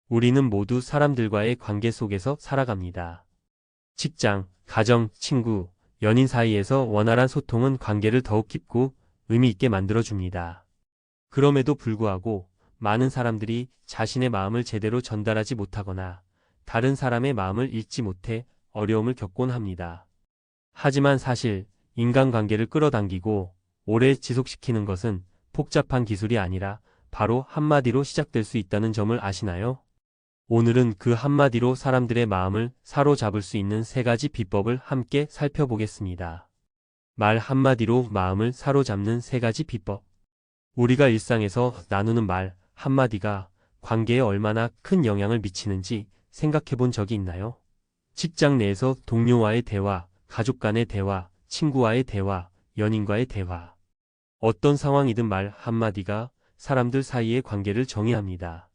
우리는 모두 사람들과의 관계 속에서 살아갑니다. 직장, 가정, 친구, 연인 사이에서 원활한 소통은 관계를 더욱 깊고 의미 있게 만들어줍니다. 그럼에도 불구하고 많은 사람들이 자신의 마음을 제대로 전달하지 못하거나 다른 사람의 마음을 읽지 못해 어려움을 겪곤 합니다. 하지만 사실 인간관계를 끌어당기고 오래 지속시키는 것은 복잡한 기술이 아니라 바로 한마디로 시작될 수 있다는 점을 아시나요? 오늘은 그 한마디로 사람들의 마음을 사로잡을 수 있는 3가지 비법을 함께 살펴보겠습니다. 말 한마디로 마음을 사로잡는 3가지 비법. 우리가 일상에서 나누는 말 한마디가 관계에 얼마나 큰 영향을 미치는지 생각해 본 적이 있나요? 직장 내에서 동료와의 대화, 가족 간의 대화, 친구와의 대화, 연인과의 대화. 어떤 상황이든 말 한마디가 사람들 사이의 관계를 정의합니다.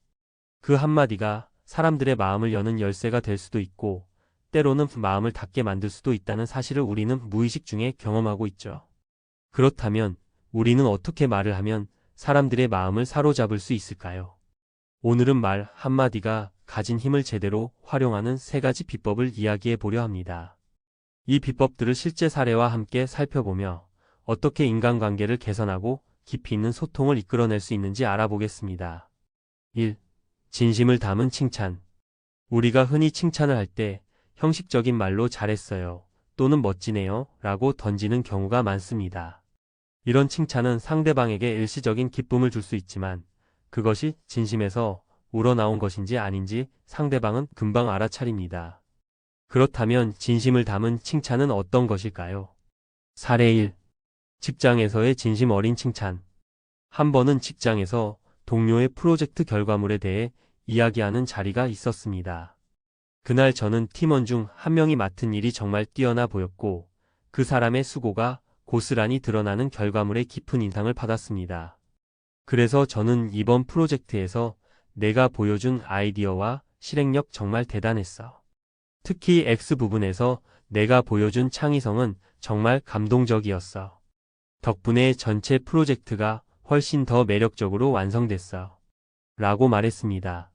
그 한마디가 사람들의 마음을 여는 열쇠가 될 수도 있고 때로는 마음을 닫게 만들 수도 있다는 사실을 우리는 무의식 중에 경험하고 있죠. 그렇다면 우리는 어떻게 말을 하면 사람들의 마음을 사로잡을 수 있을까요? 오늘은 말 한마디가 가진 힘을 제대로 활용하는 3가지 비법을 이야기해 보려 합니다. 이 비법들을 실제 사례와 함께 살펴보며 어떻게 인간관계를 개선하고 깊이 있는 소통을 이끌어낼 수 있는지 알아보겠습니다. 1. 진심을 담은 칭찬. 우리가 흔히 칭찬을 할 때 형식적인 말로 잘했어요 또는 멋지네요 라고 던지는 경우가 많습니다. 이런 칭찬은 상대방에게 일시적인 기쁨을 줄 수 있지만 그것이 진심에서 우러나온 것인지 아닌지 상대방은 금방 알아차립니다. 그렇다면 진심을 담은 칭찬은 어떤 것일까요? 사례 1. 직장에서의 진심 어린 칭찬. 한 번은 직장에서 동료의 프로젝트 결과물에 대해 이야기하는 자리가 있었습니다. 그날 저는 팀원 중 한 명이 맡은 일이 정말 뛰어나 보였고 그 사람의 수고가 고스란히 드러나는 결과물에 깊은 인상을 받았습니다. 그래서 저는 이번 프로젝트에서 내가 보여준 아이디어와 실행력 정말 대단했어. 특히 X 부분에서 내가 보여준 창의성은 정말 감동적이었어. 덕분에 전체 프로젝트가 훨씬 더 매력적으로 완성됐어. 라고 말했습니다.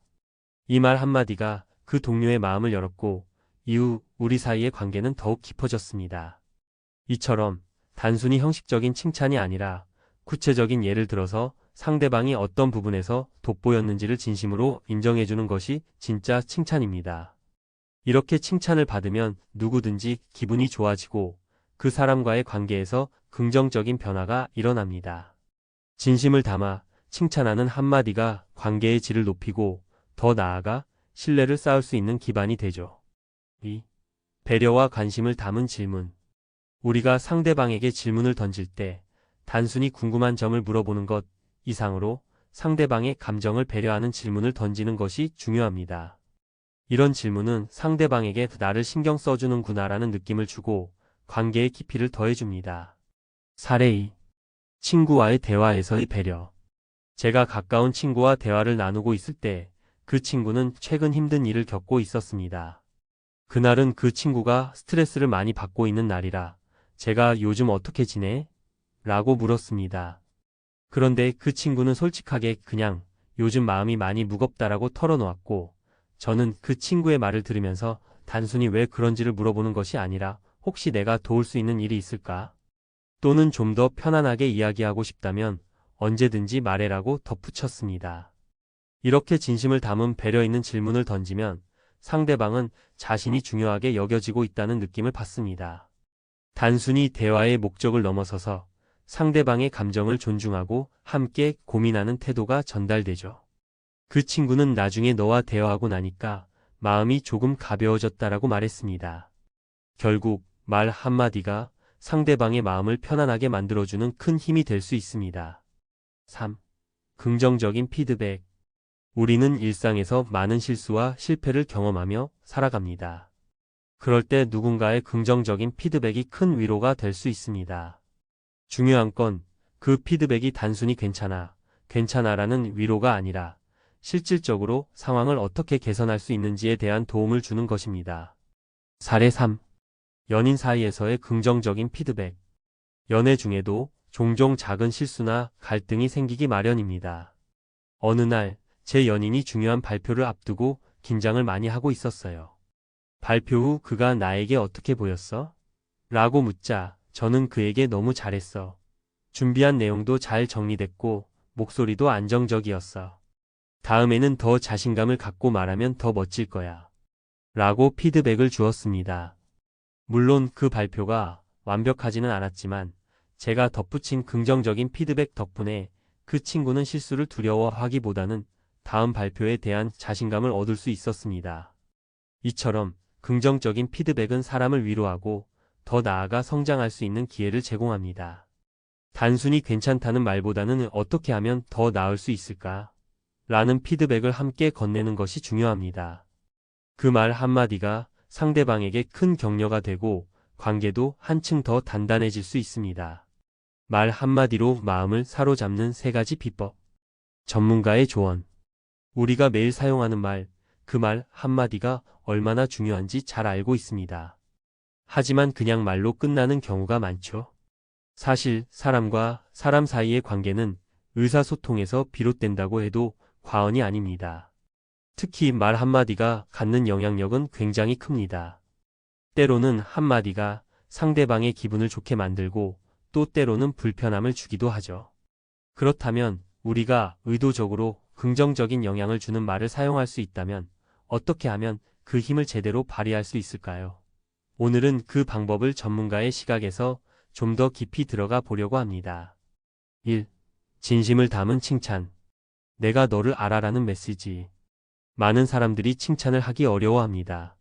이 말 한마디가 그 동료의 마음을 열었고 이후 우리 사이의 관계는 더욱 깊어졌습니다. 이처럼 단순히 형식적인 칭찬이 아니라 구체적인 예를 들어서 상대방이 어떤 부분에서 돋보였는지를 진심으로 인정해주는 것이 진짜 칭찬입니다. 이렇게 칭찬을 받으면 누구든지 기분이 좋아지고 그 사람과의 관계에서 긍정적인 변화가 일어납니다. 진심을 담아 칭찬하는 한마디가 관계의 질을 높이고 더 나아가 신뢰를 쌓을 수 있는 기반이 되죠. 2. 배려와 관심을 담은 질문. 우리가 상대방에게 질문을 던질 때 단순히 궁금한 점을 물어보는 것 이상으로 상대방의 감정을 배려하는 질문을 던지는 것이 중요합니다. 이런 질문은 상대방에게 나를 신경 써주는구나라는 느낌을 주고 관계의 깊이를 더해줍니다. 사례 2. 친구와의 대화에서의 배려. 제가 가까운 친구와 대화를 나누고 있을 때 그 친구는 최근 힘든 일을 겪고 있었습니다. 그날은 그 친구가 스트레스를 많이 받고 있는 날이라 제가 요즘 어떻게 지내? 라고 물었습니다. 그런데 그 친구는 솔직하게 그냥 요즘 마음이 많이 무겁다라고 털어놓았고 저는 그 친구의 말을 들으면서 단순히 왜 그런지를 물어보는 것이 아니라 혹시 내가 도울 수 있는 일이 있을까? 또는 좀 더 편안하게 이야기하고 싶다면 언제든지 말해라고 덧붙였습니다. 이렇게 진심을 담은 배려 있는 질문을 던지면 상대방은 자신이 중요하게 여겨지고 있다는 느낌을 받습니다. 단순히 대화의 목적을 넘어서서 상대방의 감정을 존중하고 함께 고민하는 태도가 전달되죠. 그 친구는 나중에 너와 대화하고 나니까 마음이 조금 가벼워졌다라고 말했습니다. 결국 말 한마디가 상대방의 마음을 편안하게 만들어주는 큰 힘이 될 수 있습니다. 3. 긍정적인 피드백. 우리는 일상에서 많은 실수와 실패를 경험하며 살아갑니다. 그럴 때 누군가의 긍정적인 피드백이 큰 위로가 될 수 있습니다. 중요한 건 그 피드백이 단순히 괜찮아라는 위로가 아니라 실질적으로 상황을 어떻게 개선할 수 있는지에 대한 도움을 주는 것입니다. 사례 3. 연인 사이에서의 긍정적인 피드백. 연애 중에도 종종 작은 실수나 갈등이 생기기 마련입니다. 어느 날 제 연인이 중요한 발표를 앞두고 긴장을 많이 하고 있었어요. 발표 후 그가 나에게 어떻게 보였어? 라고 묻자 저는 그에게 너무 잘했어. 준비한 내용도 잘 정리됐고 목소리도 안정적이었어. 다음에는 더 자신감을 갖고 말하면 더 멋질 거야. 라고 피드백을 주었습니다. 물론 그 발표가 완벽하지는 않았지만 제가 덧붙인 긍정적인 피드백 덕분에 그 친구는 실수를 두려워하기보다는 다음 발표에 대한 자신감을 얻을 수 있었습니다. 이처럼 긍정적인 피드백은 사람을 위로하고 더 나아가 성장할 수 있는 기회를 제공합니다. 단순히 괜찮다는 말보다는 어떻게 하면 더 나을 수 있을까? 라는 피드백을 함께 건네는 것이 중요합니다. 그 말 한마디가 상대방에게 큰 격려가 되고 관계도 한층 더 단단해질 수 있습니다. 말 한마디로 마음을 사로잡는 3가지 비법. 전문가의 조언. 우리가 매일 사용하는 말, 그 말 한마디가 얼마나 중요한지 잘 알고 있습니다. 하지만 그냥 말로 끝나는 경우가 많죠. 사실 사람과 사람 사이의 관계는 의사소통에서 비롯된다고 해도 과언이 아닙니다. 특히 말 한마디가 갖는 영향력은 굉장히 큽니다. 때로는 한마디가 상대방의 기분을 좋게 만들고 또 때로는 불편함을 주기도 하죠. 그렇다면 우리가 의도적으로 긍정적인 영향을 주는 말을 사용할 수 있다면 어떻게 하면 그 힘을 제대로 발휘할 수 있을까요? 오늘은 그 방법을 전문가의 시각에서 좀 더 깊이 들어가 보려고 합니다. 1. 진심을 담은 칭찬. 내가 너를 알아라는 메시지. 많은 사람들이 칭찬을 하기 어려워합니다.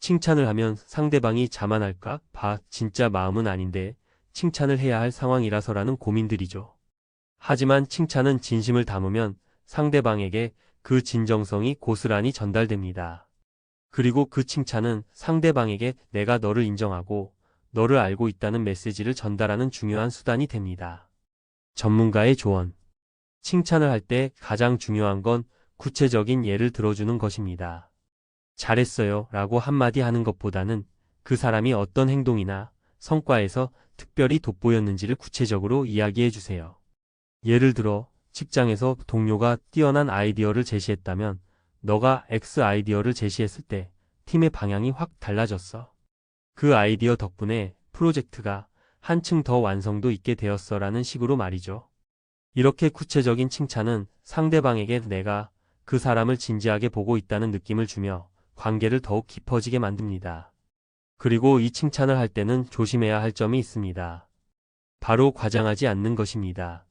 칭찬을 하면 상대방이 자만할까? 진짜 마음은 아닌데 칭찬을 해야 할 상황이라서라는 고민들이죠. 하지만 칭찬은 진심을 담으면 상대방에게 그 진정성이 고스란히 전달됩니다. 그리고 그 칭찬은 상대방에게 내가 너를 인정하고 너를 알고 있다는 메시지를 전달하는 중요한 수단이 됩니다. 전문가의 조언. 칭찬을 할 때 가장 중요한 건 구체적인 예를 들어주는 것입니다. 잘했어요 라고 한마디 하는 것보다는 그 사람이 어떤 행동이나 성과에서 특별히 돋보였는지를 구체적으로 이야기해 주세요. 예를 들어 직장에서 동료가 뛰어난 아이디어를 제시했다면 너가 X 아이디어를 제시했을 때 팀의 방향이 확 달라졌어. 그 아이디어 덕분에 프로젝트가 한층 더 완성도 있게 되었어 라는 식으로 말이죠. 이렇게 구체적인 칭찬은 상대방에게 내가 그 사람을 진지하게 보고 있다는 느낌을 주며 관계를 더욱 깊어지게 만듭니다. 그리고 이 칭찬을 할 때는 조심해야 할 점이 있습니다. 바로 과장하지 않는 것입니다.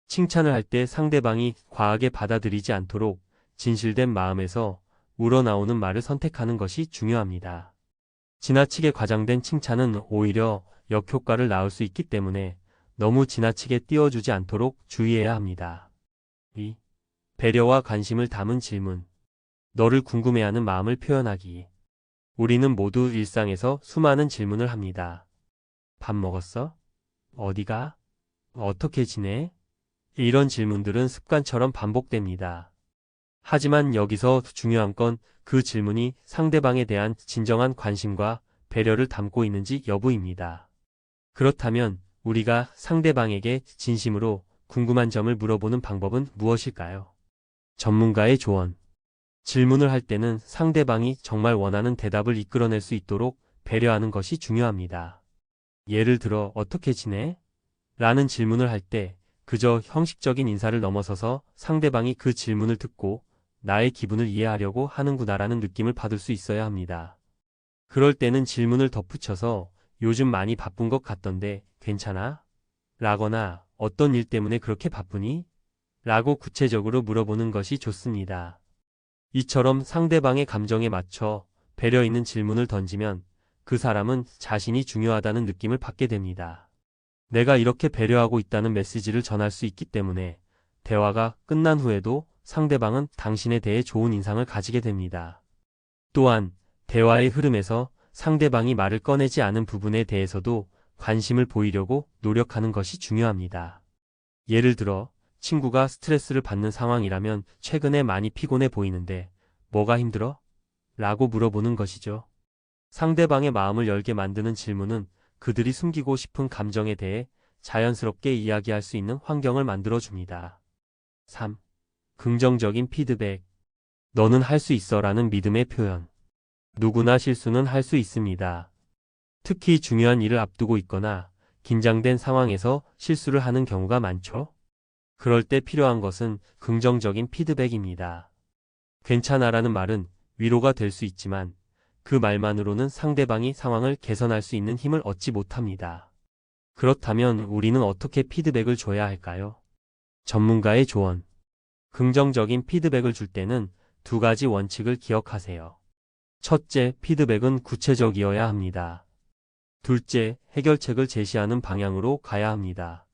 칭찬을 할 때 상대방이 과하게 받아들이지 않도록 진실된 마음에서 우러나오는 말을 선택하는 것이 중요합니다. 지나치게 과장된 칭찬은 오히려 역효과를 낳을 수 있기 때문에 너무 지나치게 띄워주지 않도록 주의해야 합니다. 2. 배려와 관심을 담은 질문. 너를 궁금해하는 마음을 표현하기. 우리는 모두 일상에서 수많은 질문을 합니다. 밥 먹었어? 어디가? 어떻게 지내? 이런 질문들은 습관처럼 반복됩니다. 하지만 여기서 중요한 건 그 질문이 상대방에 대한 진정한 관심과 배려를 담고 있는지 여부입니다. 그렇다면 우리가 상대방에게 진심으로 궁금한 점을 물어보는 방법은 무엇일까요? 전문가의 조언. 질문을 할 때는 상대방이 정말 원하는 대답을 이끌어낼 수 있도록 배려하는 것이 중요합니다. 예를 들어 어떻게 지내? 라는 질문을 할 때 그저 형식적인 인사를 넘어서서 상대방이 그 질문을 듣고 나의 기분을 이해하려고 하는구나라는 느낌을 받을 수 있어야 합니다. 그럴 때는 질문을 덧붙여서 요즘 많이 바쁜 것 같던데 괜찮아? 라거나 어떤 일 때문에 그렇게 바쁘니? 라고 구체적으로 물어보는 것이 좋습니다. 이처럼 상대방의 감정에 맞춰 배려 있는 질문을 던지면 그 사람은 자신이 중요하다는 느낌을 받게 됩니다. 내가 이렇게 배려하고 있다는 메시지를 전할 수 있기 때문에 대화가 끝난 후에도 상대방은 당신에 대해 좋은 인상을 가지게 됩니다. 또한 대화의 흐름에서 상대방이 말을 꺼내지 않은 부분에 대해서도 관심을 보이려고 노력하는 것이 중요합니다. 예를 들어 친구가 스트레스를 받는 상황이라면 최근에 많이 피곤해 보이는데 뭐가 힘들어? 라고 물어보는 것이죠. 상대방의 마음을 열게 만드는 질문은 그들이 숨기고 싶은 감정에 대해 자연스럽게 이야기할 수 있는 환경을 만들어줍니다. 3. 긍정적인 피드백. 너는 할 수 있어 라는 믿음의 표현. 누구나 실수는 할 수 있습니다. 특히 중요한 일을 앞두고 있거나 긴장된 상황에서 실수를 하는 경우가 많죠. 그럴 때 필요한 것은 긍정적인 피드백입니다. 괜찮아라는 말은 위로가 될 수 있지만 그 말만으로는 상대방이 상황을 개선할 수 있는 힘을 얻지 못합니다. 그렇다면 우리는 어떻게 피드백을 줘야 할까요? 전문가의 조언. 긍정적인 피드백을 줄 때는 두 가지 원칙을 기억하세요. 첫째, 피드백은 구체적이어야 합니다. 둘째, 해결책을 제시하는 방향으로 가야 합니다.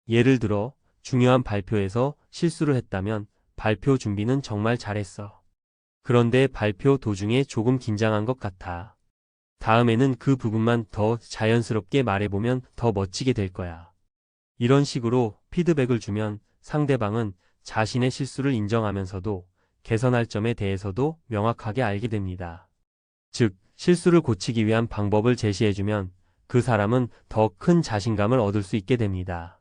예를 들어, 중요한 발표에서 실수를 했다면 발표 준비는 정말 잘했어. 그런데 발표 도중에 조금 긴장한 것 같아. 다음에는 그 부분만 더 자연스럽게 말해보면 더 멋지게 될 거야. 이런 식으로 피드백을 주면 상대방은 자신의 실수를 인정하면서도 개선할 점에 대해서도 명확하게 알게 됩니다. 즉, 실수를 고치기 위한 방법을 제시해주면 그 사람은 더 큰 자신감을 얻을 수 있게 됩니다.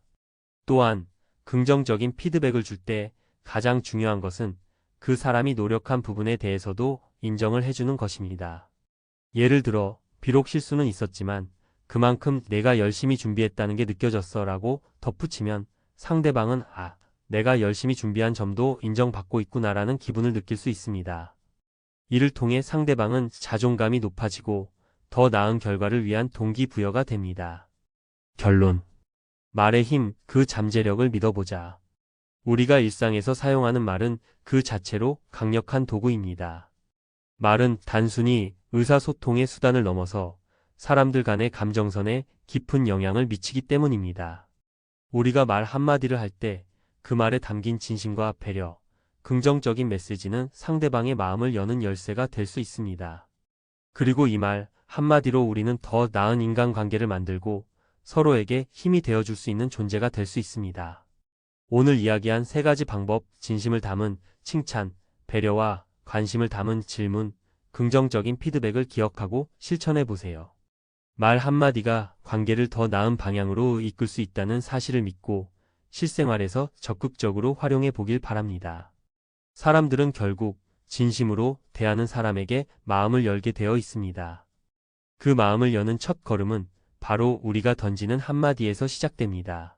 또한 긍정적인 피드백을 줄 때 가장 중요한 것은 그 사람이 노력한 부분에 대해서도 인정을 해주는 것입니다. 예를 들어, 비록 실수는 있었지만 그만큼 내가 열심히 준비했다는 게 느껴졌어 라고 덧붙이면 상대방은 내가 열심히 준비한 점도 인정받고 있구나라는 기분을 느낄 수 있습니다. 이를 통해 상대방은 자존감이 높아지고 더 나은 결과를 위한 동기부여가 됩니다. 결론. 말의 힘, 그 잠재력을 믿어보자. 우리가 일상에서 사용하는 말은 그 자체로 강력한 도구입니다. 말은 단순히 의사소통의 수단을 넘어서 사람들 간의 감정선에 깊은 영향을 미치기 때문입니다. 우리가 말 한마디를 할 때 그 말에 담긴 진심과 배려, 긍정적인 메시지는 상대방의 마음을 여는 열쇠가 될 수 있습니다. 그리고 이 말 한마디로 우리는 더 나은 인간관계를 만들고 서로에게 힘이 되어줄 수 있는 존재가 될 수 있습니다. 오늘 이야기한 세 가지 방법, 진심을 담은 칭찬, 배려와 관심을 담은 질문, 긍정적인 피드백을 기억하고 실천해 보세요. 말 한마디가 관계를 더 나은 방향으로 이끌 수 있다는 사실을 믿고 실생활에서 적극적으로 활용해 보길 바랍니다. 사람들은 결국 진심으로 대하는 사람에게 마음을 열게 되어 있습니다. 그 마음을 여는 첫 걸음은 바로 우리가 던지는 한마디에서 시작됩니다.